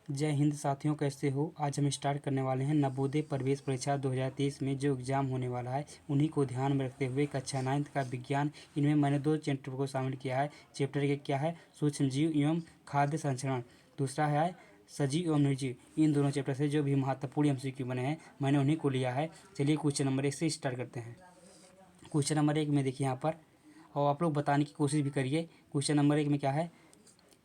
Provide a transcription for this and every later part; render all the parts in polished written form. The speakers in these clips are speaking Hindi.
जय हिंद साथियों, कैसे हो। आज हम स्टार्ट करने वाले हैं नवोदय प्रवेश परीक्षा 2023 में जो एग्ज़ाम होने वाला है उन्हीं को ध्यान में रखते हुए कक्षा 9th का विज्ञान। इनमें मैंने 2 चैप्टर को शामिल किया है। चैप्टर एक क्या है, सूक्ष्म जीव एवं खाद्य संचरण। दूसरा है सजीव एवं निर्जीव। इन दोनों चैप्टर से जो भी महत्वपूर्ण MCQ बने हैं मैंने उन्हीं को लिया है। चलिए क्वेश्चन नंबर 1 से स्टार्ट करते हैं। क्वेश्चन नंबर 1 में देखिए यहाँ पर, और आप लोग बताने की कोशिश भी करिए। क्वेश्चन नंबर 1 में क्या है,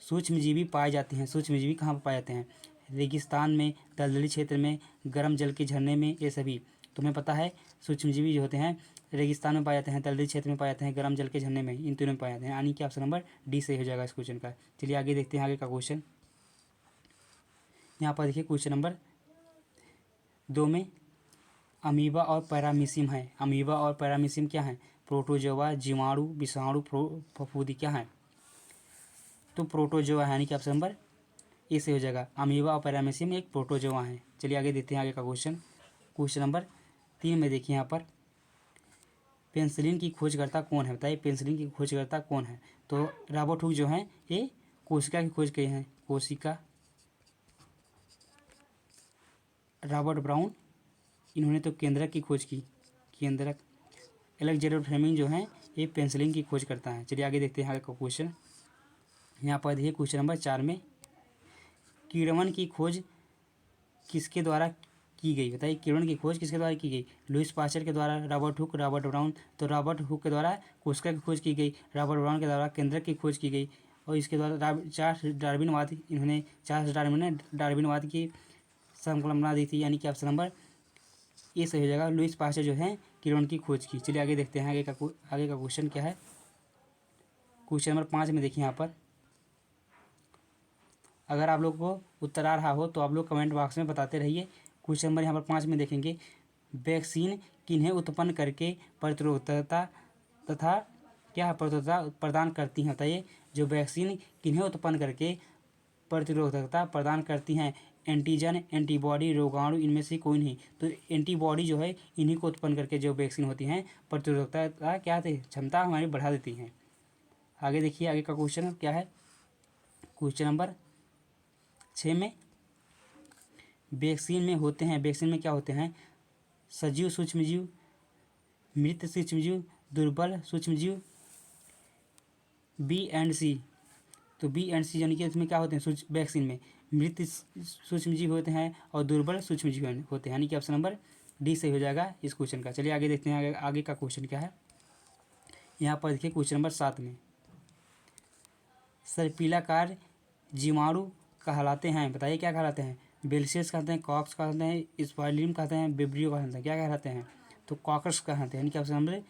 सूक्ष्मजीवी पाए जाते हैं। सूक्ष्मजीवी कहाँ पर पाए जाते हैं? रेगिस्तान में, दलदली क्षेत्र में, गर्म जल के झरने में, ये सभी तुम्हें पता है। सूक्ष्मजीवी जो होते हैं रेगिस्तान में पाए जाते हैं, दलदली क्षेत्र में पाए जाते हैं, गर्म जल के झरने में, इन तीनों में पाए जाते हैं। यानी कि ऑप्शन नंबर डी सही हो जाएगा इस क्वेश्चन का। चलिए आगे देखते हैं आगे का क्वेश्चन। यहाँ पर देखिए क्वेश्चन नंबर 2 में अमीबा और पैरामीशियम है। अमीबा और पैरामीशियम क्या है? प्रोटोजोआ, जीवाणु, विषाणु, फफूंदी क्या है? तो प्रोटोजोआ है, यानी कि ऑप्शन नंबर ए से हो जाएगा। अमीबा और पैरामीशियम एक प्रोटोजोआ है। चलिए आगे देखते हैं आगे का क्वेश्चन। क्वेश्चन नंबर 3 में देखिए यहाँ पर, पेंसिलिन की खोजकर्ता कौन है? बताइए पेंसिलिन की खोजकर्ता कौन है? तो रॉबर्ट हुक जो है ये कोशिका की खोज किए हैं। कोशिका, रॉबर्ट ब्राउन इन्होंने तो केंद्रक की खोज की, केंद्रक। अलेक्जेंडर फ्लेमिंग जो है ये पेंसिलिन की खोज करता है। चलिए आगे देखते हैं आगे का क्वेश्चन। यहाँ पर देखिए क्वेश्चन नंबर 4 में, किण्वन की खोज किसके द्वारा की गई? बताइए किण्वन की खोज किसके द्वारा की गई? लुईस पास्चर के द्वारा, रॉबर्ट हुक, रॉबर्ट ब्राउन। तो रॉबर्ट हुक के द्वारा कोशिका की खोज की गई, रॉबर्ट ब्राउन के द्वारा केंद्रक की खोज की गई, और इसके द्वारा चार्ल्स डार्विनवाद, इन्होंने चार्ल्स डार्विन ने डार्विनवाद की संकल्पना दी थी। यानी कि ऑप्शन नंबर ए सही हो जाएगा। लुईस पास्चर जो है किण्वन की खोज की। चलिए आगे देखते हैं आगे का क्वेश्चन क्या है। क्वेश्चन नंबर 5 में देखिए यहाँ पर, अगर आप लोग को उत्तर आ रहा हो तो आप लोग कमेंट बॉक्स में बताते रहिए। क्वेश्चन नंबर यहाँ पर 5 में देखेंगे, वैक्सीन किन्हें उत्पन्न करके प्रतिरोधकता तथा क्या प्रतिरोधकता प्रदान करती हैं? बताइए जो वैक्सीन किन्हें उत्पन्न करके प्रतिरोधकता प्रदान करती हैं? एंटीजन, एंटीबॉडी, रोगाणु, इनमें से कोई नहीं। तो एंटीबॉडी जो है इन्हीं को उत्पन्न करके जो वैक्सीन होती हैं प्रतिरोधकता क्या थे, क्षमता हमारी बढ़ा देती हैं। आगे देखिए आगे का क्वेश्चन क्या है। क्वेश्चन नंबर 6 में, वैक्सीन में होते हैं, वैक्सीन में क्या होते हैं? सजीव सूक्ष्मजीव, मृत सूक्ष्मजीव, दुर्बल सूक्ष्मजीव, B&C। तो B&C यानी कि इसमें क्या होते हैं वैक्सीन में? मृत सूक्ष्मजीव होते हैं और दुर्बल सूक्ष्मजीव होते हैं। यानी कि ऑप्शन नंबर डी सही हो जाएगा इस क्वेश्चन का। चलिए आगे देखते हैं आगे का क्वेश्चन क्या है। यहाँ पर देखिए क्वेश्चन नंबर 7 में, सर्पिलाकार जीवाणु कहलाते हैं। बताइए क्या कहलाते हैं? बेल्सियस कहते हैं, कॉक्स कहते हैं, स्पाइलियम कहते हैं, विब्रियो कहते हैं। क्या कहलाते हैं? तो कॉकस कहते हैं। यानी कि ऑप्शन नंबर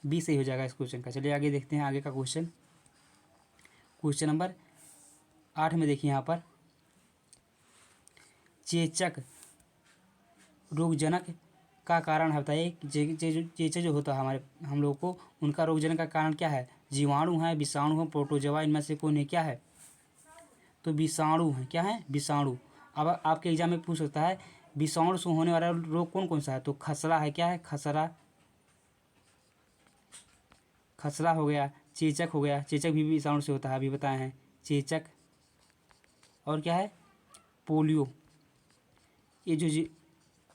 बी सही हो जाएगा इस क्वेश्चन का। चलिए आगे देखते हैं आगे का क्वेश्चन। क्वेश्चन नंबर 8 में देखिए यहाँ पर, चेचक रोगजनक का कारण है। बताइए चेचक जो होता है हमारे हम लोग को, उनका रोगजनक का कारण क्या है? जीवाणु है, विषाणु है, प्रोटोजोआ, इनमें से कोई नहीं। क्या है? तो विषाणु है। क्या है? विषाणु। अब आपके एग्जाम में पूछ सकता है विषाणु से होने वाला रोग कौन कौन सा है? तो खसरा है। क्या है? खसरा, खसरा हो गया, चेचक हो गया, चेचक भी विषाणु से होता है, अभी बताए हैं चेचक। और क्या है? पोलियो। ये जो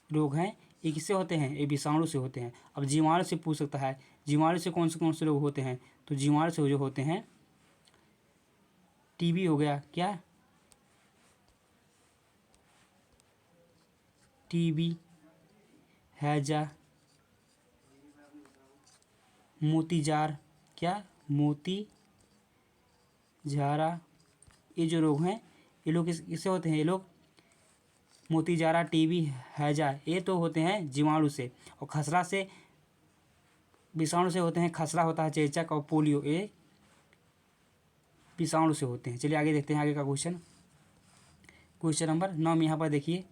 रोग हैं ये किससे होते हैं? ये विषाणु से होते हैं। अब जीवाणु से पूछ सकता है जीवाणु से कौन से रोग होते हैं? तो जीवाणु से जो होते हैं TB हो गया। क्या? TB, हैजा, मोतीजार, क्या? मोती झारा, ये जो रोग हैं ये लोग किससे होते हैं? ये लोग मोतीजारा, TB, हैजा, ये तो होते हैं जीवाणु से। और खसरा से, विषाणु से होते हैं। खसरा होता है चेचक, और पोलियो ये विषाणु से होते हैं। चलिए आगे देखते हैं आगे का क्वेश्चन। क्वेश्चन नंबर 9 में यहाँ पर देखिए,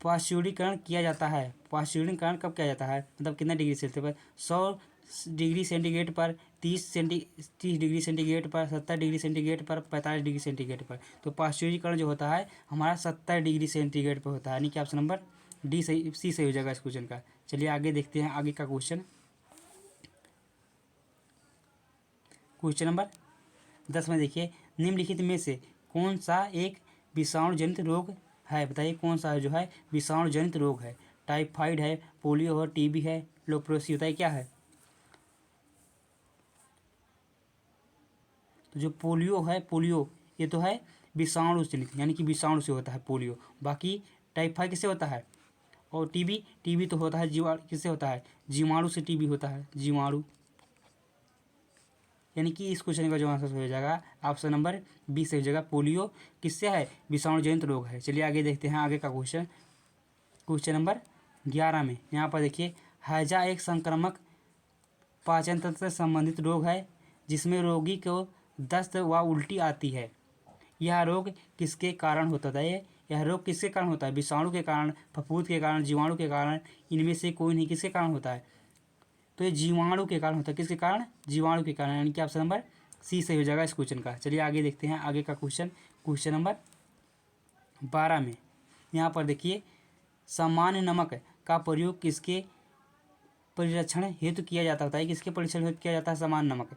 पाश्चुरीकरण किया जाता है। पाश्चुरीकरण कब किया जाता है? मतलब कितने डिग्री सेल्सियस पर? 100 डिग्री सेंटीग्रेड पर, 30 डिग्री सेंटीग्रेड पर, 70 डिग्री सेंटीग्रेड पर, 45 डिग्री सेंटीग्रेड पर। तो पाश्चुरीकरण जो होता है हमारा 70 डिग्री सेंटीग्रेड पर होता है। यानी कि ऑप्शन नंबर डी सही, सी सही हो जाएगा इस क्वेश्चन का। चलिए आगे देखते हैं आगे का क्वेश्चन। क्वेश्चन नंबर 10 में देखिए, निम्नलिखित में से कौन सा एक विषाणु जनित रोग है? बताइए कौन सा जो है विषाणु जनित रोग है? टाइफाइड है, पोलियो है, टीबी है, लेप्रोसी, बताइए क्या है? तो जो पोलियो है, पोलियो ये तो है विषाणु जनित, यानी कि विषाणु से होता है पोलियो। बाकी टाइफाइड किससे होता है? और टीबी, टीबी तो होता है जीवाणु, किससे होता है? जीवाणु से टीबी होता है, जीवाणु। यानी कि इस क्वेश्चन का जो आंसर हो जाएगा ऑप्शन नंबर 20 हो जाएगा। पोलियो किससे है? विषाणु जनित रोग है। चलिए आगे देखते हैं आगे का क्वेश्चन। क्वेश्चन नंबर 11 में यहाँ पर देखिए, हैजा एक संक्रामक पाचन तंत्र से संबंधित रोग है जिसमें रोगी को दस्त व उल्टी आती है। यह रोग किसके कारण होता है? यह रोग किसके कारण होता है? विषाणु के कारण, फफूंद के कारण, जीवाणु के कारण, इनमें से कोई नहीं। किसके कारण होता है? तो ये जीवाणु के कारण होता है। किसके कारण? जीवाणु के कारण, यानी कि ऑप्शन नंबर सी सही हो जाएगा इस क्वेश्चन का। चलिए आगे देखते हैं आगे का क्वेश्चन। क्वेश्चन नंबर 12 में यहाँ पर देखिए, सामान्य नमक का प्रयोग किसके परिरक्षण हेतु किया जाता है? किसके परीक्षण हेतु किया जाता है सामान्य नमक?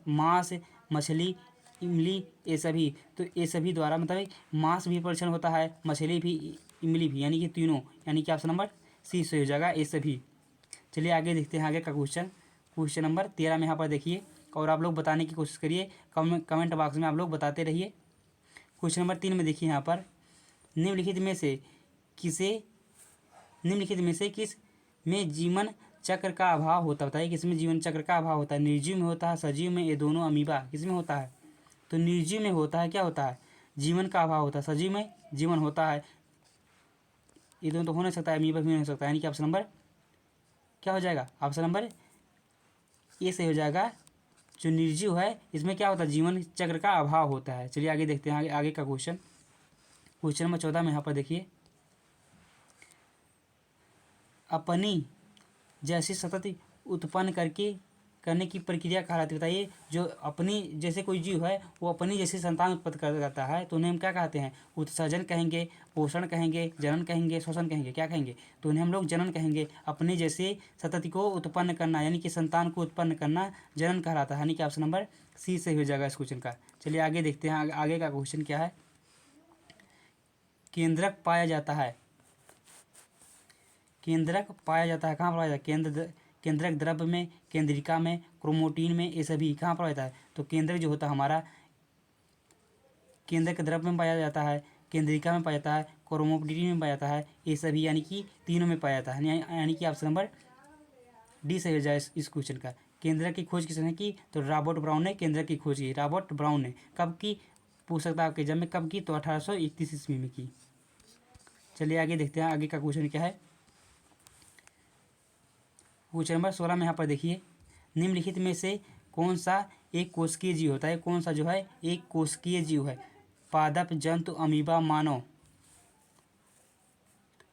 मांस, मछली, इमली, ये सभी। तो ये सभी द्वारा मतलब मांस भी परीक्षण होता है, मछली भी, इमली भी, यानी कि तीनों, यानी कि ऑप्शन नंबर सी सही हो जाएगा ये सभी। चलिए आगे देखते हैं आगे का क्वेश्चन। क्वेश्चन नंबर 13 में यहाँ पर देखिए, और आप लोग बताने की कोशिश करिए, कमेंट बॉक्स में आप लोग बताते रहिए। क्वेश्चन नंबर 3 में देखिए यहाँ पर, निम्नलिखित में से किस में जीवन चक्र का अभाव होता है? बताइए किसमें जीवन चक्र का अभाव होता है? निर्जीव में होता है, सजीव में, ये दोनों, अमीबा, किसमें होता है? तो निर्जीव में होता है, क्या होता है? जीवन का अभाव होता है। सजीव में जीवन होता है, ये दोनों तो हो नहीं सकता है, अमीबा भी नहीं हो सकता है, यानी कि ऑप्शन नंबर क्या हो जाएगा? ऑप्शन नंबर ए सही हो जाएगा। जो निर्जीव है इसमें क्या होता है? जीवन चक्र का अभाव होता है। चलिए आगे देखते हैं आगे का क्वेश्चन। क्वेश्चन नंबर 14 में यहाँ पर देखिए, अपनी जैसी सतत उत्पन्न करने की प्रक्रिया कहलाती है। बताइए जो अपनी जैसे कोई जीव है वो अपनी जैसी संतान उत्पत्ति करता है तो उन्हें हम क्या कहते हैं? उत्सर्जन कहेंगे, पोषण कहेंगे, जनन कहेंगे, श्वसन कहेंगे, क्या कहेंगे? तो उन्हें हम लोग जनन कहेंगे। अपने जैसे सतति को उत्पन्न करना, यानी कि संतान को उत्पन्न करना जनन कहलाता है, यानी कि ऑप्शन नंबर सी से हो जाएगा इस क्वेश्चन का। चलिए आगे देखते हैं आगे का क्वेश्चन क्या है। केंद्रक पाया जाता है, केंद्रक पाया जाता है कहाँ पाया जाता है? केंद्रक द्रव्य में, केंद्रिका में, क्रोमोटीन में, ये सभी कहाँ पाया जाता है? तो केंद्रक जो होता है हमारा केंद्रक द्रव्य में पाया जाता है, केंद्रिका में पाया जाता है, क्रोमोटीन में पाया जाता है, ये सभी, यानी कि तीनों में पाया जाता है, यानी कि ऑप्शन नंबर डी सही हो जाए इस क्वेश्चन का। केंद्रक की खोज किसने की? तो रॉबर्ट ब्राउन ने केंद्रक की खोज की। रॉबर्ट ब्राउन ने कब की? पूछ सकता है आपके एग्जाम में, कब की? तो 1831 ईस्वी में की। चलिए आगे देखते हैं आगे का क्वेश्चन क्या है। क्वेश्चन नंबर 16 में यहाँ पर देखिए, निम्नलिखित में से कौन सा एक कोशिकीय जीव होता है? कौन सा जो है एक कोशिकीय जीव है? पादप, जंतु, अमीबा, मानव।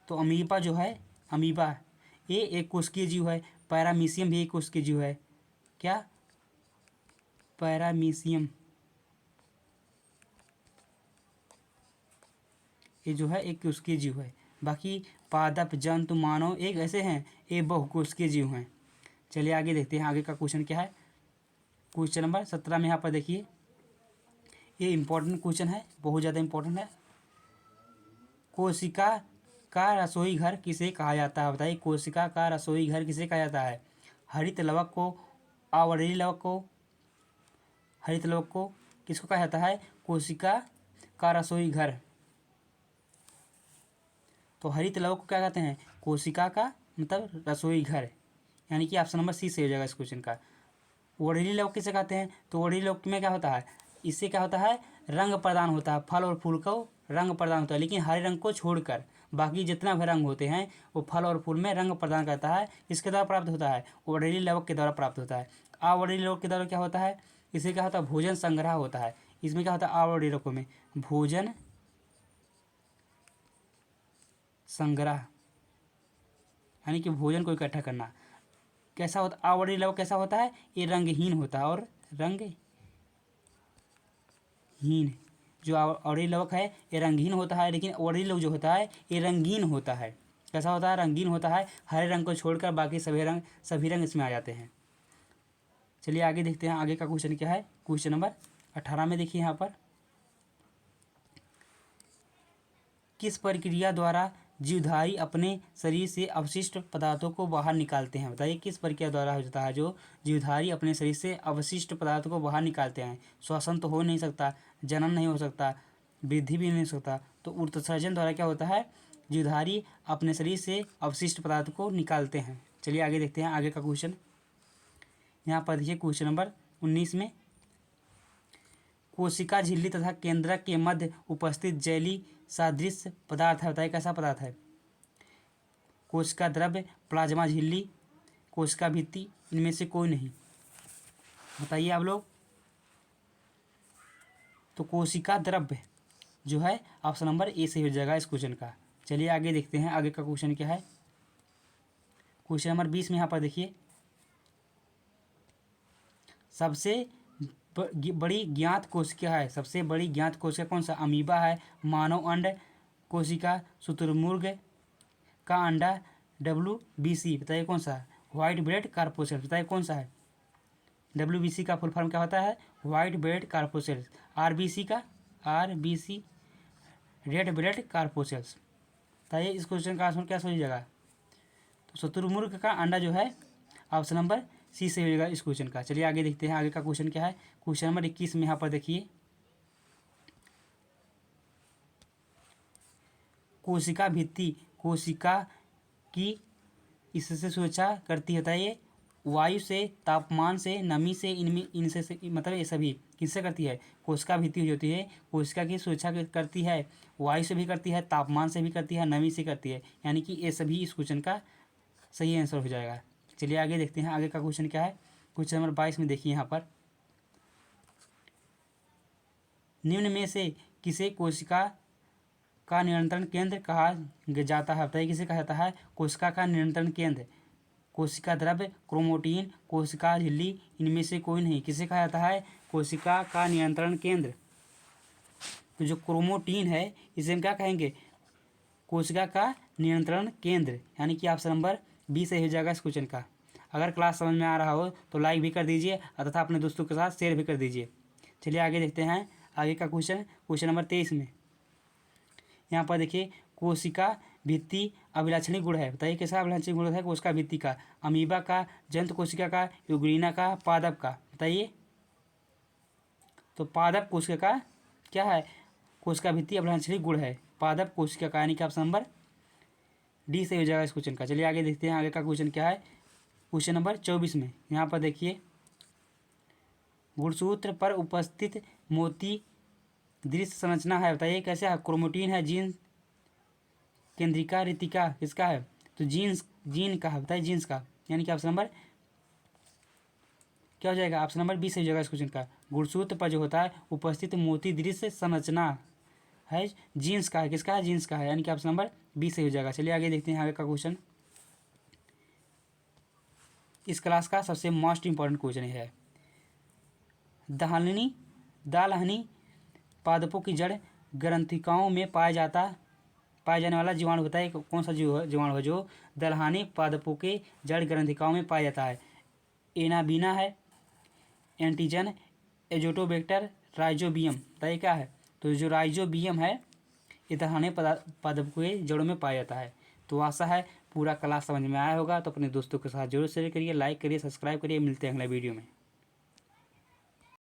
तो अमीबा जो है, अमीबा ये एक कोशिकीय जीव है। पैरामीशियम भी एक कोशिकीय जीव है। क्या? पैरामीशियम ये जो है एक कोशिकीय जीव है। बाकी पादप, जंतु, मानव एक ऐसे हैं, ये बहुकोशिकीय जीव हैं। चलिए आगे देखते हैं आगे का क्वेश्चन क्या है। क्वेश्चन नंबर 17 में यहाँ पर देखिए, ये इंपॉर्टेंट क्वेश्चन है, बहुत ज़्यादा इंपॉर्टेंट है। कोशिका का रसोई घर किसे कहा जाता है? बताइए कोशिका का रसोई घर किसे कहा जाता है? हरित लवक को, आवरणीय लवक को, हरित लवक को किसको कहा जाता है? कोशिका का रसोई घर। तो हरित लवक को क्या कहते हैं? कोशिका का मतलब रसोई घर, यानी कि ऑप्शन नंबर सी से हो जाएगा इस क्वेश्चन का। वर्णीय लवक किसे कहते हैं? तो वर्णीय लवक में क्या होता है? इससे क्या होता है? रंग प्रदान होता है, फल और फूल को रंग प्रदान होता है, लेकिन हरे रंग को छोड़कर बाकी जितना भी रंग होते हैं वो फल और फूल में रंग प्रदान करता है। इसके द्वारा प्राप्त होता है, वर्णीय लवक के द्वारा प्राप्त होता है। अवर्णीय लवक के द्वारा क्या होता है? इससे क्या होता है? भोजन संग्रह होता है। इसमें क्या होता है? अवर्णीय लवकों में भोजन संग्रह, यानी कि भोजन को इकट्ठा करना। कैसा होता? अवर्णीय लवक कैसा होता है? ये रंगहीन होता है, और रंगहीन जो अवर्णीय लवक है ये रंगहीन होता है, लेकिन वर्णीय लवक जो होता है ये रंगीन होता है। कैसा होता है? रंगीन होता है। हरे रंग को छोड़कर बाकी सभी रंग इसमें आ जाते हैं। चलिए आगे देखते हैं आगे का क्वेश्चन क्या है। क्वेश्चन नंबर 18 में देखिए यहाँ पर, किस प्रक्रिया द्वारा जीवधारी अपने शरीर से अवशिष्ट पदार्थों को बाहर निकालते हैं? बताइए किस प्रक्रिया द्वारा हो जाता है जो जीवधारी अपने शरीर से अवशिष्ट पदार्थों को बाहर निकालते हैं? श्वसन तो हो नहीं सकता, जनन नहीं हो सकता, वृद्धि भी नहीं हो सकता, तो उत्सर्जन द्वारा क्या होता है? जीवधारी अपने शरीर से अवशिष्ट पदार्थ को निकालते हैं। चलिए आगे देखते हैं आगे का क्वेश्चन। यहाँ पर देखिए क्वेश्चन नंबर 19 में, कोशिका झिल्ली तथा केंद्रक के मध्य उपस्थित जेली सादृश पदार्थ है। बताइए कैसा पदार्थ है? कोशिका द्रव्य, प्लाज्मा झिल्ली, कोशिका भित्ति, इनमें से कोई नहीं। बताइए आप लोग। तो कोशिका द्रव्य जो है ऑप्शन नंबर ए से हो जाएगा इस क्वेश्चन का। चलिए आगे देखते हैं आगे का क्वेश्चन क्या है। क्वेश्चन नंबर 20 में यहाँ पर देखिए, सबसे बड़ी ज्ञात कोशिका है। सबसे बड़ी ज्ञात कोशिका कौन सा? अमीबा है, मानव अंड कोशिका, शुतुरमुर्ग का अंडा, WBC। बताइए कौन सा है? White blood corpuscles. बताइए कौन सा है? WBC का फुल फॉर्म क्या होता है? White blood corpuscles. RBC का RBC रेड ब्रेड कार्पोसेल्स। बताइए इस क्वेश्चन का आंसर क्या सही जगह? तो शुतुरमुर्ग का अंडा जो है ऑप्शन नंबर सी से होगा इस क्वेश्चन का। चलिए आगे देखते हैं आगे का क्वेश्चन क्या है। क्वेश्चन नंबर 21 में यहाँ पर देखिए, कोशिका भित्ति कोशिका की इससे सुरक्षा करती है। ये वायु से, तापमान से, नमी से, इनमें इनसे से मतलब ये सभी किससे करती है? कोशिका भित्ति जो होती है कोशिका की सुरक्षा करती है, वायु से भी करती है, तापमान से भी करती है, नमी से करती है, यानी कि ये सभी इस क्वेश्चन का सही आंसर हो जाएगा। चलिए आगे देखते हैं आगे का क्वेश्चन क्या है। क्वेश्चन नंबर 22 में देखिए यहाँ पर, निम्न में से किसे कोशिका का नियंत्रण केंद्र कहा जाता है? बताइए किसे कहा जाता है कोशिका का नियंत्रण केंद्र? कोशिका द्रव्य, क्रोमोटीन, कोशिका झिल्ली, इनमें से कोई नहीं। किसे कहा जाता है कोशिका का नियंत्रण केंद्र? तो जो क्रोमोटीन है इसे हम क्या कहेंगे? कोशिका का नियंत्रण केंद्र, यानी कि ऑप्शन नंबर बी से हो जाएगा इस क्वेश्चन का। अगर क्लास समझ में आ रहा हो तो लाइक भी कर दीजिए तथा अपने दोस्तों के साथ शेयर भी कर दीजिए। चलिए आगे देखते हैं आगे का क्वेश्चन। क्वेश्चन नंबर 23 में यहाँ पर देखिए, कोशिका भित्ति अभिलाक्षणी गुण है। बताइए कैसा अभिलाक्षणी गुण है कोशिका भित्ति का? अमीबा का, जंतु कोशिका का, यूग्रीना का, पादप का? बताइए। तो पादप कोशिका का क्या है? कोशिका भित्ति अभिलाक्षणी गुण है पादप कोशिका का, यानी कि ऑप्शन नंबर डी से हो जाएगा इस क्वेश्चन का। चलिए आगे देखते हैं आगे का क्वेश्चन क्या है। क्वेश्चन नंबर 24 में यहाँ पर देखिए, गुणसूत्र पर उपस्थित मोती दृश्य संरचना है। बताइए कैसे है? क्रोमोटीन है, जीन, केंद्रिका, रितिका, किसका है? तो जीन का है। बताइए जीन्स का, यानी कि ऑप्शन नंबर क्या हो जाएगा? ऑप्शन नंबर बी से हो जाएगा इस क्वेश्चन का। गुणसूत्र पर जो होता है उपस्थित मोती दृश्य संरचना है जीन्स का है। किसका है? जीन्स का है, यानी कि ऑप्शन नंबर बी से हो जाएगा। चलिए आगे देखते हैं आगे का क्वेश्चन। इस क्लास का सबसे मोस्ट इंपॉर्टेंट क्वेश्चन है, दालहनी पादपों की जड़ ग्रंथिकाओं में पाए जाने वाला जीवाणु। बताइए कौन सा जीवाणु है जो दलहनी पादपों के जड़ ग्रंथिकाओं में पाया जाता है? एनाबीना है, एंटीजन, एजोटोबैक्टर, राइजोबियम। बताइए क्या है? तो जो राइजोबियम है ये दलहनी पादपों के जड़ों में पाया जाता है। तो आशा है पूरा क्लास समझ में आया होगा। तो अपने दोस्तों के साथ जरूर शेयर करिए, लाइक करिए, सब्सक्राइब करिए। मिलते हैं अगले वीडियो में।